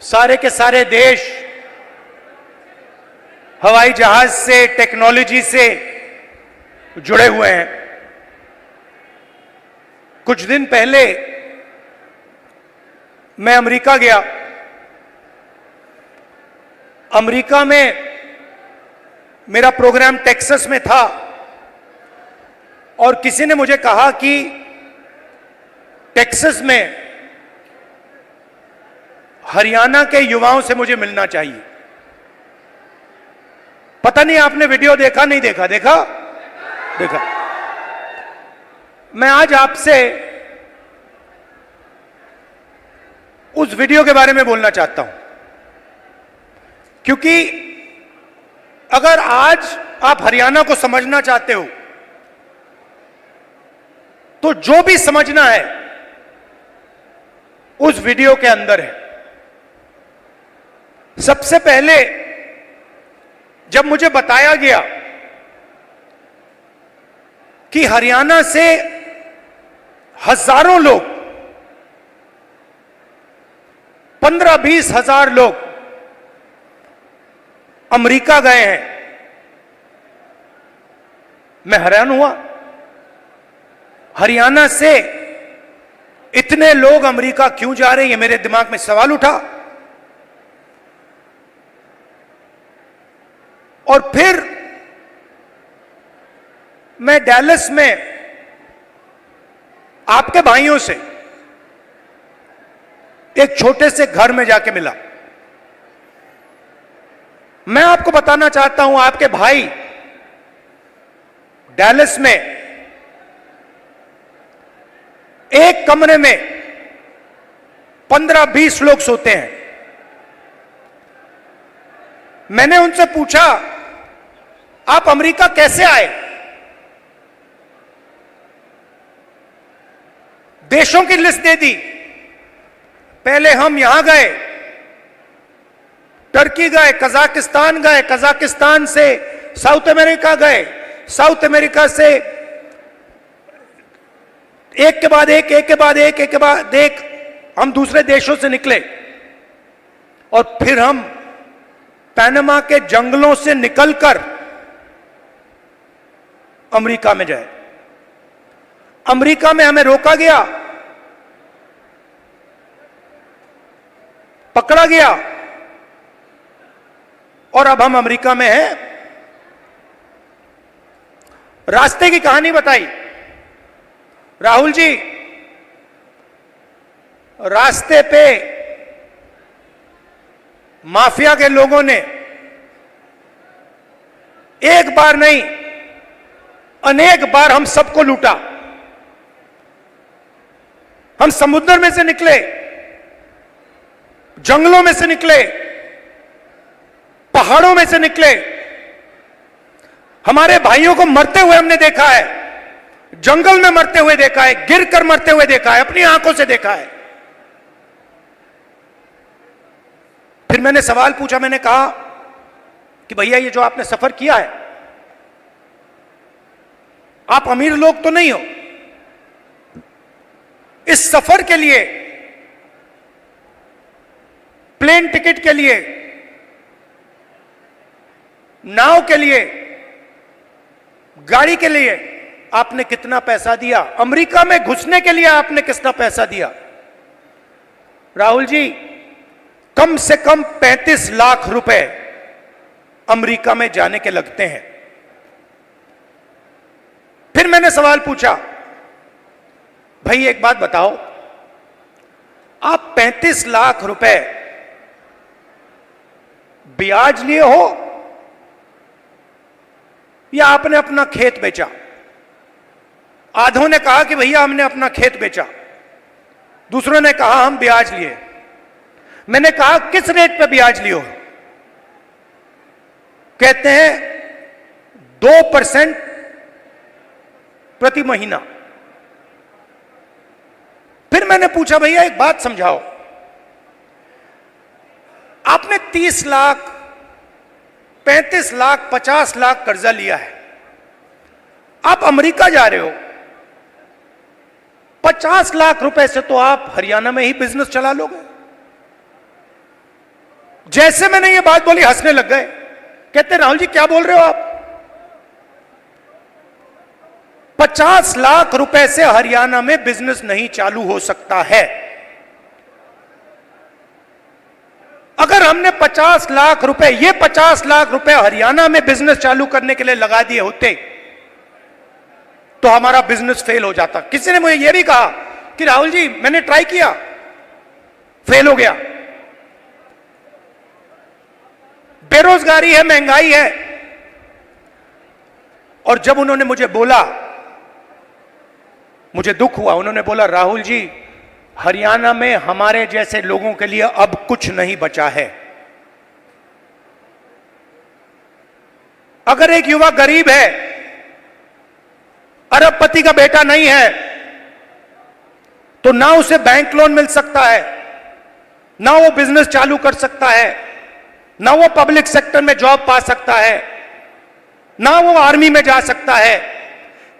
सारे के सारे देश हवाई जहाज से, टेक्नोलॉजी से जुड़े हुए हैं। कुछ दिन पहले मैं अमेरिका गया। अमेरिका में मेरा प्रोग्राम टेक्सास में था और किसी ने मुझे कहा कि टेक्सास में हरियाणा के युवाओं से मुझे मिलना चाहिए। पता नहीं आपने वीडियो देखा, नहीं देखा? देखा? देखा। मैं आज आपसे उस वीडियो के बारे में बोलना चाहता हूं, क्योंकि अगर आज आप हरियाणा को समझना चाहते हो तो जो भी समझना है उस वीडियो के अंदर है। सबसे पहले जब मुझे बताया गया कि हरियाणा से हजारों लोग, 15-20 हजार लोग अमेरिका गए हैं, मैं हैरान हुआ। हरियाणा से इतने लोग अमेरिका क्यों जा रहे हैं, ये मेरे दिमाग में सवाल उठा। और फिर मैं डैलस में आपके भाइयों से एक छोटे से घर में जाके मिला। मैं आपको बताना चाहता हूं, आपके भाई डैलस में एक कमरे में 15-20 लोग सोते हैं। मैंने उनसे पूछा, आप अमेरिका कैसे आए? देशों की लिस्ट दे दी। पहले हम यहां गए, टर्की गए, कजाकिस्तान गए, कजाकिस्तान से साउथ अमेरिका गए, साउथ अमेरिका से एक के बाद एक, एक के बाद एक, एक के बाद एक हम दूसरे देशों से निकले और फिर हम पनामा के जंगलों से निकलकर अमेरिका में जाए। अमेरिका में हमें रोका गया, पकड़ा गया और अब हम अमेरिका में हैं। रास्ते की कहानी बताई। राहुल जी, रास्ते पे माफिया के लोगों ने एक बार नहीं, अनेक बार हम सबको लूटा। हम समुद्र में से निकले, जंगलों में से निकले, पहाड़ों में से निकले। हमारे भाइयों को मरते हुए हमने देखा है, जंगल में मरते हुए देखा है, गिरकर मरते हुए देखा है, अपनी आंखों से देखा है। फिर मैंने सवाल पूछा, मैंने कहा कि भैया ये जो आपने सफर किया है, आप अमीर लोग तो नहीं हो। इस सफर के लिए, प्लेन टिकट के लिए, नाव के लिए, गाड़ी के लिए आपने कितना पैसा दिया? अमेरिका में घुसने के लिए आपने कितना पैसा दिया? राहुल जी, कम से कम 35 लाख रुपए अमेरिका में जाने के लगते हैं। फिर मैंने सवाल पूछा, भाई एक बात बताओ, आप 35 लाख रुपए ब्याज लिए हो या आपने अपना खेत बेचा? आधों ने कहा कि भैया हमने अपना खेत बेचा, दूसरों ने कहा हम ब्याज लिए। मैंने कहा किस रेट पे ब्याज लियो? कहते हैं 2% प्रति महीना। फिर मैंने पूछा, भैया एक बात समझाओ, आपने 30 लाख, 35 लाख, 50 लाख कर्जा लिया है, आप अमेरिका जा रहे हो, 50 लाख रुपए से तो आप हरियाणा में ही बिजनेस चला लोगे। जैसे मैंने ये बात बोली हंसने लग गए। कहते राहुल जी क्या बोल रहे हो आप? 50 लाख रुपए से हरियाणा में बिजनेस नहीं चालू हो सकता है। अगर हमने 50 लाख रुपए, ये 50 लाख रुपए हरियाणा में बिजनेस चालू करने के लिए लगा दिए होते तो हमारा बिजनेस फेल हो जाता। किसी ने मुझे यह भी कहा कि राहुल जी मैंने ट्राई किया, फेल हो गया। बेरोजगारी है, महंगाई है। और जब उन्होंने मुझे बोला, मुझे दुख हुआ। उन्होंने बोला राहुल जी हरियाणा में हमारे जैसे लोगों के लिए अब कुछ नहीं बचा है। अगर एक युवा गरीब है, अरबपति का बेटा नहीं है, तो ना उसे बैंक लोन मिल सकता है, ना वो बिजनेस चालू कर सकता है, ना वो पब्लिक सेक्टर में जॉब पा सकता है, ना वो आर्मी में जा सकता है।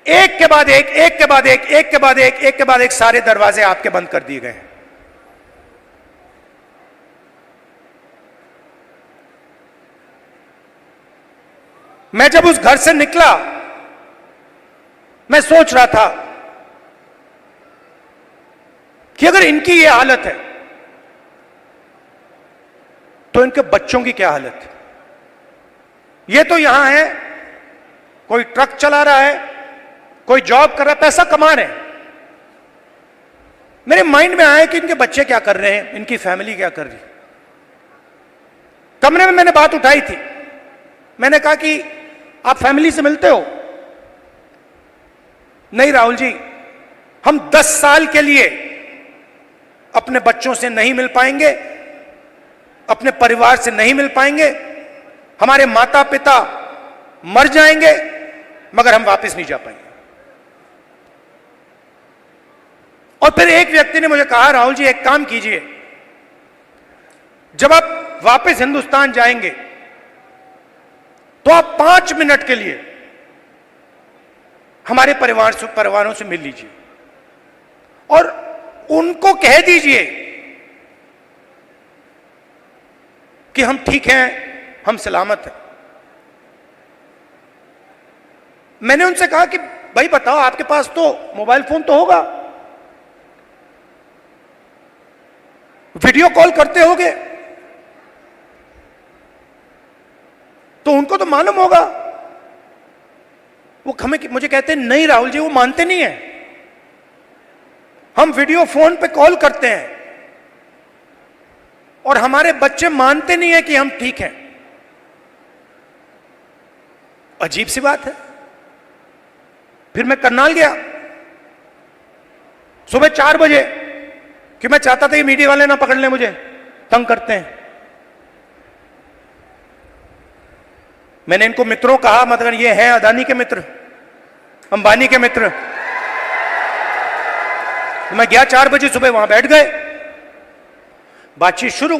एक के बाद एक, एक के बाद एक, एक के बाद एक, एक के बाद एक सारे दरवाजे आपके बंद कर दिए गए हैं। मैं जब उस घर से निकला, मैं सोच रहा था कि अगर इनकी ये हालत है तो इनके बच्चों की क्या हालत है। ये तो यहां है, कोई ट्रक चला रहा है, कोई जॉब कर रहा है, पैसा कमा रहे हैं। मेरे माइंड में आया कि इनके बच्चे क्या कर रहे हैं, इनकी फैमिली क्या कर रही है। कमरे में मैंने बात उठाई थी। मैंने कहा कि आप फैमिली से मिलते हो? नहीं राहुल जी, हम 10 साल के लिए अपने बच्चों से नहीं मिल पाएंगे, अपने परिवार से नहीं मिल पाएंगे। हमारे माता पिता मर जाएंगे मगर हम वापस नहीं जा पाएंगे। और फिर एक व्यक्ति ने मुझे कहा राहुल जी एक काम कीजिए, जब आप वापस हिंदुस्तान जाएंगे तो आप 5 मिनट के लिए हमारे परिवारों से मिल लीजिए और उनको कह दीजिए कि हम ठीक हैं, हम सलामत हैं। मैंने उनसे कहा कि भाई बताओ, आपके पास तो मोबाइल फोन तो होगा, वीडियो कॉल करते होगे, तो उनको तो मालूम होगा। वो मुझे कहते हैं नहीं राहुल जी, वो मानते नहीं है। हम वीडियो फोन पे कॉल करते हैं और हमारे बच्चे मानते नहीं है कि हम ठीक हैं। अजीब सी बात है। फिर मैं करनाल गया सुबह 4 बजे, कि मैं चाहता था कि मीडिया वाले ना पकड़ लें, मुझे तंग करते हैं। मैंने इनको मित्रों कहा, मतलब ये हैं अदानी के मित्र, अंबानी के मित्र। मैं गया 4 बजे सुबह, वहां बैठ गए, बातचीत शुरू।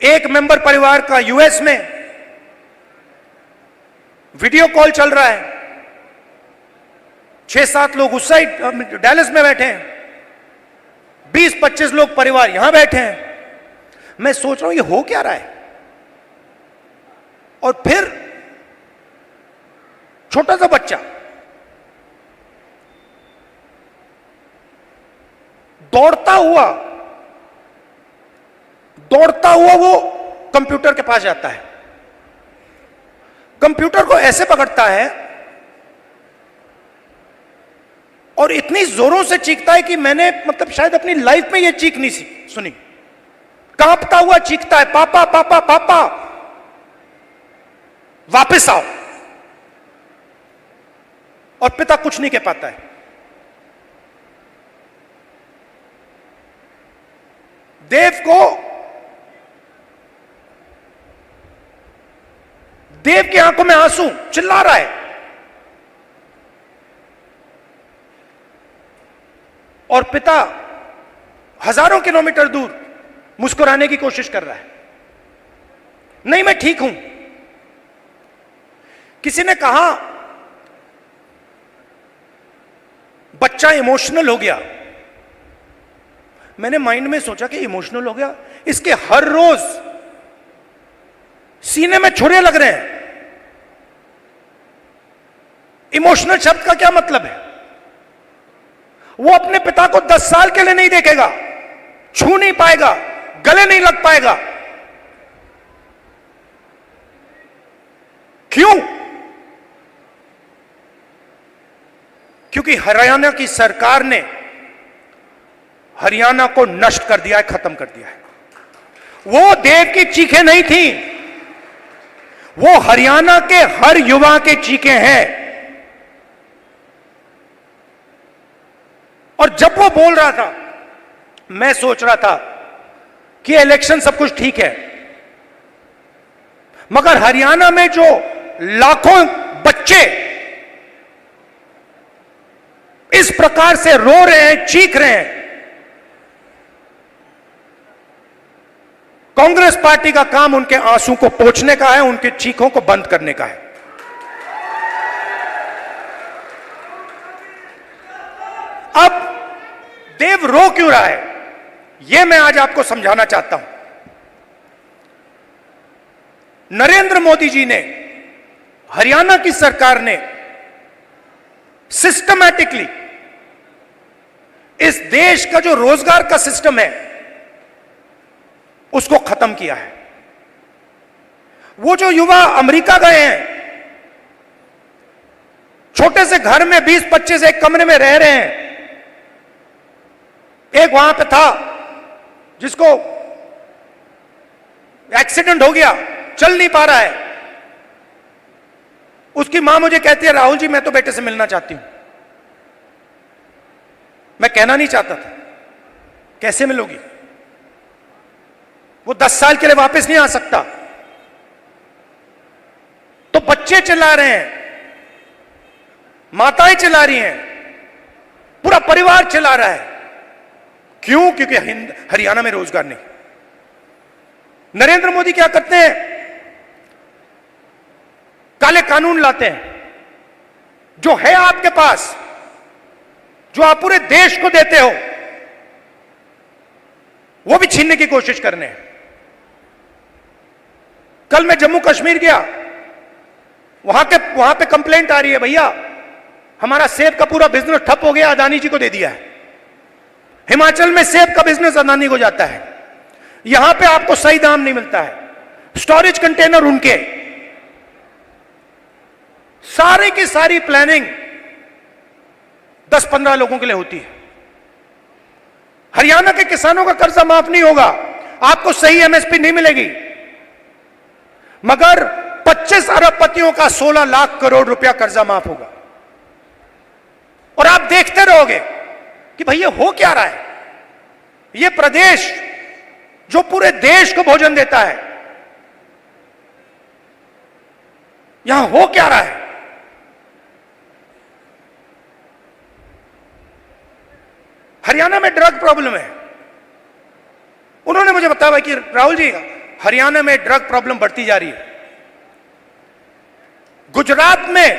एक मेंबर परिवार का यूएस में वीडियो कॉल चल रहा है, 6-7 लोग उस साइड डैलस में बैठे हैं, 20-25 लोग परिवार यहां बैठे हैं। मैं सोच रहा हूं ये हो क्या रहा है। और फिर छोटा सा बच्चा दौड़ता हुआ वो कंप्यूटर के पास जाता है, कंप्यूटर को ऐसे पकड़ता है और इतनी जोरों से चीखता है कि मैंने मतलब शायद अपनी लाइफ में ये चीख नहीं सुनी। कांपता हुआ चीखता है, पापा पापा पापा वापस आओ। और पिता कुछ नहीं कह पाता है। देव की आंखों में आंसू, चिल्ला रहा है। और पिता हजारों किलोमीटर दूर मुस्कुराने की कोशिश कर रहा है, नहीं मैं ठीक हूं। किसी ने कहा बच्चा इमोशनल हो गया। मैंने माइंड में सोचा कि इमोशनल हो गया, इसके हर रोज सीने में छुरे लग रहे हैं। इमोशनल शब्द का क्या मतलब है? वो अपने पिता को 10 साल के लिए नहीं देखेगा, छू नहीं पाएगा, गले नहीं लग पाएगा। क्यों? क्योंकि हरियाणा की सरकार ने हरियाणा को नष्ट कर दिया है, खत्म कर दिया है। वो देव की चीखें नहीं थी, वो हरियाणा के हर युवा के चीखें हैं। और जब वो बोल रहा था, मैं सोच रहा था कि इलेक्शन सब कुछ ठीक है, मगर हरियाणा में जो लाखों बच्चे इस प्रकार से रो रहे हैं, चीख रहे हैं, कांग्रेस पार्टी का काम उनके आंसू को पोंछने का है, उनके चीखों को बंद करने का है। अब देव रो क्यों रहा है, यह मैं आज आपको समझाना चाहता हूं। नरेंद्र मोदी जी ने, हरियाणा की सरकार ने सिस्टमैटिकली इस देश का जो रोजगार का सिस्टम है उसको खत्म किया है। वो जो युवा अमेरिका गए हैं, छोटे से घर में 20-25 एक कमरे में रह रहे हैं। एक वहां पे था जिसको एक्सीडेंट हो गया, चल नहीं पा रहा है। उसकी मां मुझे कहती है, राहुल जी मैं तो बेटे से मिलना चाहती हूं। मैं कहना नहीं चाहता था, कैसे मिलोगी? वो 10 साल के लिए वापस नहीं आ सकता। तो बच्चे चिल्ला रहे हैं, माताएं चिल्ला रही हैं, पूरा परिवार चिल्ला रहा है। क्यों? क्योंकि हरियाणा में रोजगार नहीं। नरेंद्र मोदी क्या करते हैं? काले कानून लाते हैं। जो है आपके पास, जो आप पूरे देश को देते हो, वो भी छीनने की कोशिश कर रहे हैं। कल मैं जम्मू कश्मीर गया, वहां पे कंप्लेंट आ रही है, भैया हमारा सेब का पूरा बिजनेस ठप हो गया, अदानी जी को दे दिया है। हिमाचल में सेब का बिजनेस अदानी को जाता है, यहां पे आपको सही दाम नहीं मिलता है, स्टोरेज कंटेनर उनके। सारी की सारी प्लानिंग 10-15 लोगों के लिए होती है। हरियाणा के किसानों का कर्जा माफ नहीं होगा, आपको सही एमएसपी नहीं मिलेगी, मगर 25 अरबपतियों का 16 लाख करोड़ रुपया कर्जा माफ होगा। और आप देखते रहोगे कि भैया हो क्या रहा है। यह प्रदेश जो पूरे देश को भोजन देता है, यहां हो क्या रहा है? हरियाणा में ड्रग प्रॉब्लम है। उन्होंने मुझे बताया कि राहुल जी हरियाणा में ड्रग प्रॉब्लम बढ़ती जा रही है। गुजरात में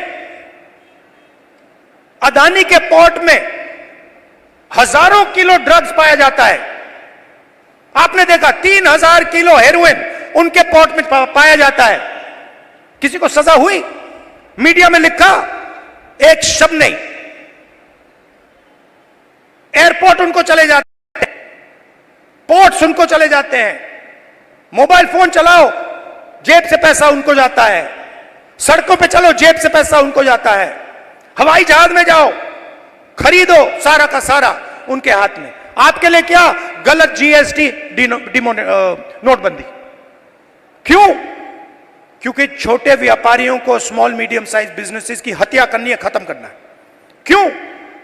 अदानी के पोर्ट में हजारों किलो ड्रग्स पाया जाता है। आपने देखा 3000 किलो हेरोइन उनके पोर्ट में पाया जाता है। किसी को सजा हुई? मीडिया में लिखा? एक शब्द नहीं। एयरपोर्ट उनको चले जाते हैं, पोर्ट्स उनको चले जाते हैं। मोबाइल फोन चलाओ, जेब से पैसा उनको जाता है। सड़कों पे चलो, जेब से पैसा उनको जाता है। हवाई जहाज में जाओ, खरीदो, सारा का सारा उनके हाथ में। आपके लिए क्या? गलत जीएसटी, नोटबंदी। क्यों? क्योंकि छोटे व्यापारियों को, स्मॉल मीडियम साइज बिजनेसेस की हत्या करनी है, खत्म करना है। क्यों?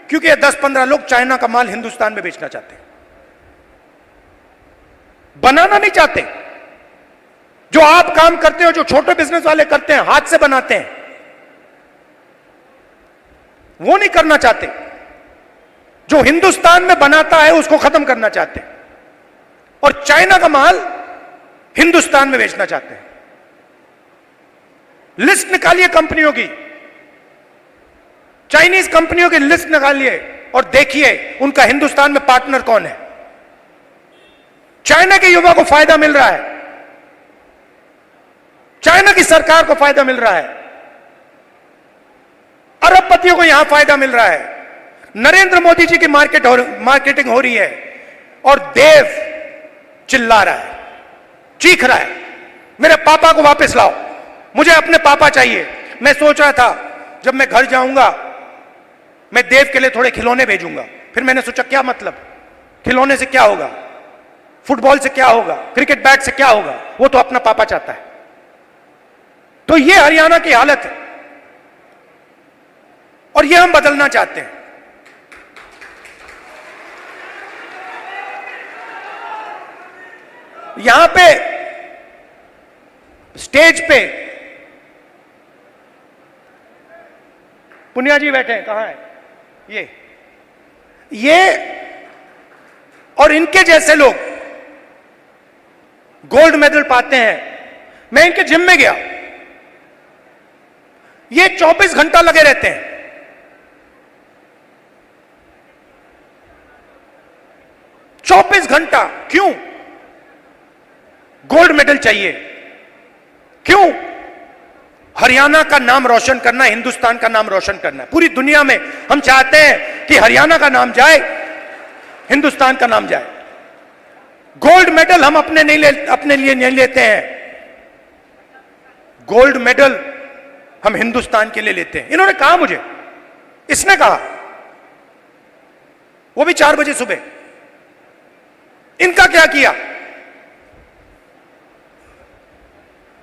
क्योंकि ये 10-15 लोग चाइना का माल हिंदुस्तान में बेचना चाहते हैं, बनाना नहीं चाहते। जो आप काम करते हो, जो छोटे बिजनेस वाले करते हैं, हाथ से बनाते हैं, वो नहीं करना चाहते। जो हिंदुस्तान में बनाता है उसको खत्म करना चाहते हैं, और चाइना का माल हिंदुस्तान में बेचना चाहते हैं। लिस्ट निकालिए कंपनियों की, चाइनीज कंपनियों की लिस्ट निकालिए और देखिए उनका हिंदुस्तान में पार्टनर कौन है। चाइना के युवा को फायदा मिल रहा है, चाइना की सरकार को फायदा मिल रहा है, अरबपतियों को यहां फायदा मिल रहा है, नरेंद्र मोदी जी की मार्केटिंग हो रही है, और देव चिल्ला रहा है, चीख रहा है, मेरे पापा को वापस लाओ, मुझे अपने पापा चाहिए। मैं सोच रहा था जब मैं घर जाऊंगा मैं देव के लिए थोड़े खिलौने भेजूंगा, फिर मैंने सोचा क्या मतलब, खिलौने से क्या होगा, फुटबॉल से क्या होगा, क्रिकेट बैट से क्या होगा, वो तो अपना पापा चाहता है। तो ये हरियाणा की हालत है और ये हम बदलना चाहते हैं। यहां पे स्टेज पे पुनिया जी बैठे हैं, कहां है ये और इनके जैसे लोग गोल्ड मेडल पाते हैं। मैं इनके जिम में गया, ये 24 घंटा लगे रहते हैं, 24 घंटा। क्यों? गोल्ड मेडल चाहिए। क्यों? हरियाणा का नाम रोशन करना, हिंदुस्तान का नाम रोशन करना। पूरी दुनिया में हम चाहते हैं कि हरियाणा का नाम जाए, हिंदुस्तान का नाम जाए। गोल्ड मेडल हम अपने लिए नहीं लेते हैं, गोल्ड मेडल हम हिंदुस्तान के लिए लेते हैं। इन्होंने कहा मुझे, इसने कहा, वो भी 4 बजे सुबह। इनका क्या किया?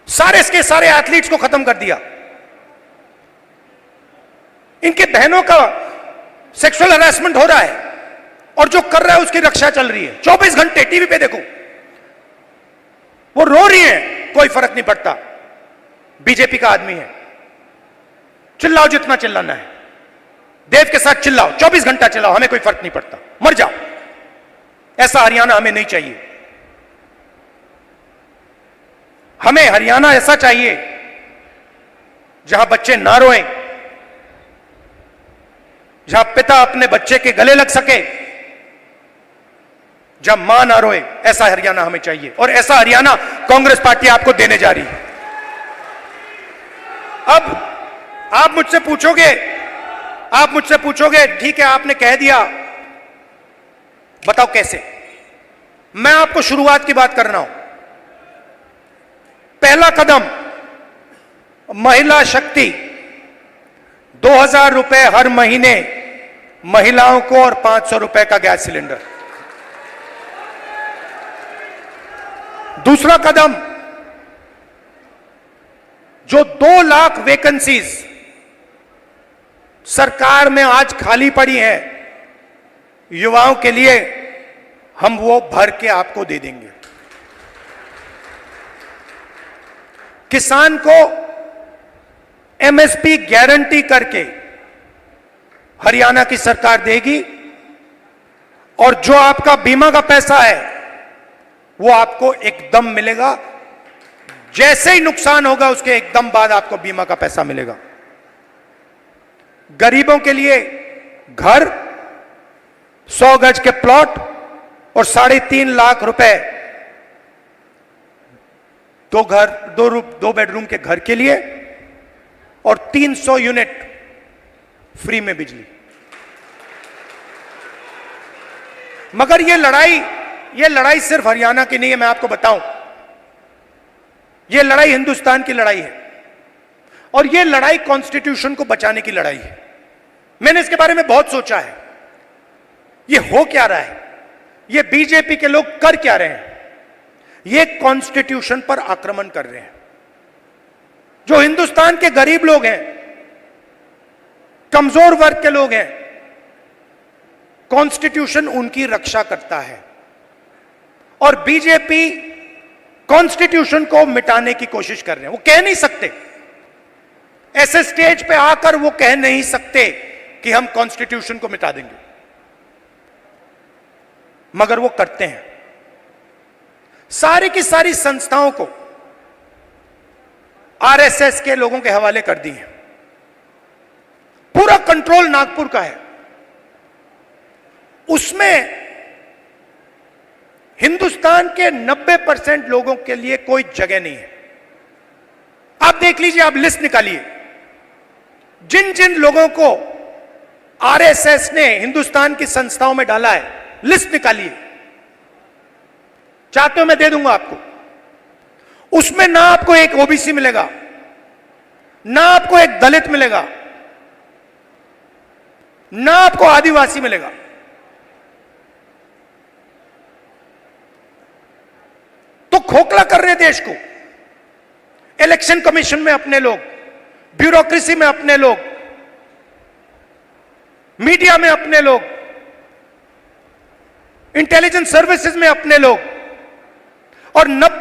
सारे के सारे एथलीट्स को खत्म कर दिया। इनके बहनों का सेक्सुअल हरासमेंट हो रहा है और जो कर रहा है उसकी रक्षा चल रही है। 24 घंटे टीवी पे देखो, वो रो रही है, कोई फर्क नहीं पड़ता, बीजेपी का आदमी है, चिल्लाओ जितना चिल्लाना है, देव के साथ चिल्लाओ, 24 घंटा चिल्लाओ, हमें कोई फर्क नहीं पड़ता, मर जाओ। ऐसा हरियाणा हमें नहीं चाहिए। हमें हरियाणा ऐसा चाहिए जहां बच्चे ना रोएं, जहां पिता अपने बच्चे के गले लग सके, जहां मां ना रोए। ऐसा हरियाणा हमें चाहिए और ऐसा हरियाणा कांग्रेस पार्टी आपको देने जा रही है। अब आप मुझसे पूछोगे ठीक है आपने कह दिया, बताओ कैसे। मैं आपको शुरुआत की बात कर रहा हूं। पहला कदम, महिला शक्ति, 2000 रुपए हर महीने महिलाओं को और 500 रुपए का गैस सिलेंडर। दूसरा कदम, जो 2 लाख वैकेंसीज सरकार में आज खाली पड़ी हैं युवाओं के लिए, हम वो भर के आपको दे देंगे। किसान को एमएसपी गारंटी करके हरियाणा की सरकार देगी और जो आपका बीमा का पैसा है वो आपको एकदम मिलेगा। जैसे ही नुकसान होगा उसके एकदम बाद आपको बीमा का पैसा मिलेगा। गरीबों के लिए घर, 100 गज के प्लॉट और 3.5 लाख रुपए दो बेडरूम के घर के लिए और 300 यूनिट फ्री में बिजली। मगर ये लड़ाई सिर्फ हरियाणा की नहीं है, मैं आपको बताऊं, ये लड़ाई हिंदुस्तान की लड़ाई है और ये लड़ाई कॉन्स्टिट्यूशन को बचाने की लड़ाई है। मैंने इसके बारे में बहुत सोचा है, ये हो क्या रहा है, ये बीजेपी के लोग कर क्या रहे हैं। ये कॉन्स्टिट्यूशन पर आक्रमण कर रहे हैं। जो हिंदुस्तान के गरीब लोग हैं, कमजोर वर्ग के लोग हैं, कॉन्स्टिट्यूशन उनकी रक्षा करता है और बीजेपी कॉन्स्टिट्यूशन को मिटाने की कोशिश कर रहे हैं। वो कह नहीं सकते, ऐसे स्टेज पे आकर वो कह नहीं सकते कि हम कॉन्स्टिट्यूशन को मिटा देंगे, मगर वो करते हैं। सारी की सारी संस्थाओं को आरएसएस के लोगों के हवाले कर दी है। पूरा कंट्रोल नागपुर का है। उसमें हिंदुस्तान के 90% लोगों के लिए कोई जगह नहीं है। आप देख लीजिए, आप लिस्ट निकालिए, जिन जिन लोगों को आरएसएस ने हिंदुस्तान की संस्थाओं में डाला है, लिस्ट निकालिए, चाहते हो मैं दे दूंगा आपको। उसमें ना आपको एक ओबीसी मिलेगा, ना आपको एक दलित मिलेगा, ना आपको आदिवासी मिलेगा। तो खोखला कर रहे देश को। इलेक्शन कमीशन में अपने लोग, ब्यूरोक्रेसी में अपने लोग, मीडिया में अपने लोग, इंटेलिजेंस सर्विसेज में अपने लोग, और 90